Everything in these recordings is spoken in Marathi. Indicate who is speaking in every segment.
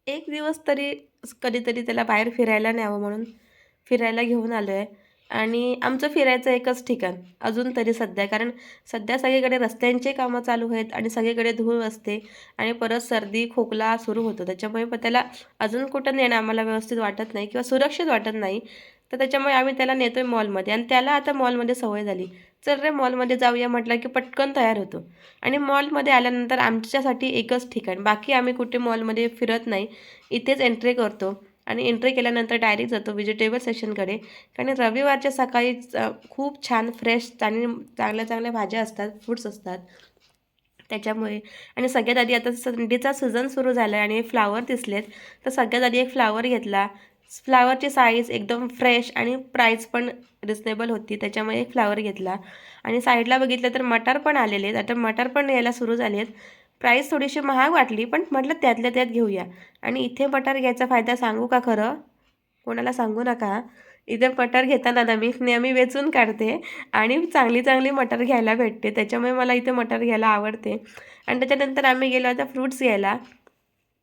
Speaker 1: एक दिवस तरी कधीतरी त्याला बाहेर फिरायला न्यावं म्हणून फिरायला घेऊन आलो आहे. आणि आमचं फिरायचं एकच ठिकाण अजून तरी सध्या, कारण सध्या सगळीकडे रस्त्यांची कामं चालू आहेत आणि सगळीकडे धूळ असते आणि परत सर्दी खोकला सुरू होतो. त्याच्यामुळे पण त्याला अजून कुठं नेणं आम्हाला व्यवस्थित वाटत नाही किंवा सुरक्षित वाटत नाही. तर त्याच्यामुळे आम्ही त्याला नेतोय मॉलमध्ये आणि त्याला आता मॉलमध्ये सवय झाली. चल रे मॉलमध्ये जाऊया म्हटलं की पटकन तयार होतो. आणि मॉलमध्ये आल्यानंतर आमच्यासाठी एकच ठिकाण, बाकी आम्ही कुठे मॉलमध्ये फिरत नाही. इथेच एंट्री करतो आणि एंट्री केल्यानंतर डायरेक्ट जातो व्हेजिटेबल सेक्शनकडे. कारण रविवारच्या सकाळी खूप छान फ्रेश आणि चांगल्या चांगल्या भाज्या असतात, फ्रुट्स असतात. त्याच्यामुळे आणि सगळ्यात आधी आता थंडीचा सीझन सुरू झाला आहे आणि फ्लावर दिसलेत, तर सगळ्यात आधी एक फ्लावर घेतला. फ्लावरची साईज एकदम फ्रेश आणि प्राईस पण रिजनेबल होती, त्याच्यामुळे एक फ्लावर घेतला. आणि साईडला बघितलं तर मटार पण आलेले आहेत. आता मटार पण यायला सुरू झाले आहेत. प्राईस थोडीशी महाग वाटली, पण म्हटलं त्यातल्या त्यात घेऊया. आणि इथे मटार घ्यायचा फायदा सांगू का खरं? कोणाला सांगू नका. इथे मटार घेताना ना मी नेहमी वेचून काढते आणि चांगली चांगली मटार घ्यायला भेटते. त्याच्यामुळे मला इथे मटार घ्यायला आवडते. आणि त्याच्यानंतर आम्ही गेलो आता फ्रुट्स घ्यायला.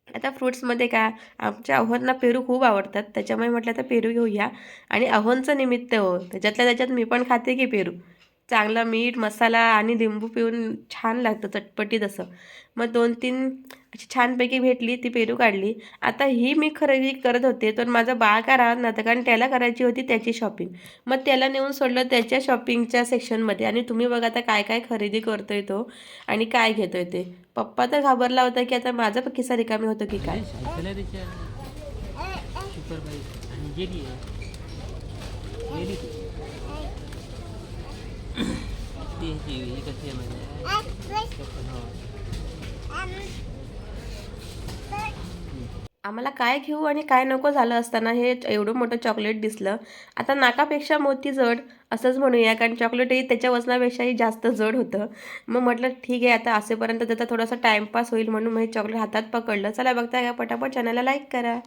Speaker 1: आता फ्रुट्समध्ये काय, आमच्या अहोंना पेरू खूप आवडतात. त्याच्यामुळे म्हटलं आता पेरू घेऊया आणि अहोंचं निमित्त हो, त्याच्यातल्या त्याच्यात मी पण खाते की पेरू. चांगला मीठ, मसाला आणि लिंबू पिऊन छान लागतं चटपटीत असं. मग 2-3 अशी छानपैकी भेटली, ती पेरू काढली. आता ही मी खरेदी करत होते, तर माझा बाळ काय राहत नव्हतं, कारण त्याला करायची होती त्याची शॉपिंग. मग त्याला नेऊन सोडलं त्याच्या शॉपिंगच्या सेक्शनमध्ये आणि तुम्ही बघा आता काय काय खरेदी करतोय तो आणि काय घेतोय ते. पप्पा तर घाबरला होता, की आता माझा पण खिसा रिकामी होतो की काय.
Speaker 2: सायकल आहे त्याच्या सुपर बाईक आणि गेली आहे गेली ती ती ही कशी आहे म्हणजे हो
Speaker 1: आम्हाला काय घेऊ आणि काय नको झालं असताना हे एवढं मोठं चॉकलेट दिसलं. आता नाकापेक्षा मोती जड असंच म्हणूया, कारण चॉकलेटही त्याच्या वजनापेक्षाही जास्त जड होतं. मग म्हटलं ठीक आहे, आता असेपर्यंत त्याचा थोडासा टाईमपास होईल म्हणून मग हे चॉकलेट हातात पकडलं. चला बघता का पटापट चॅनलला लाईक करा.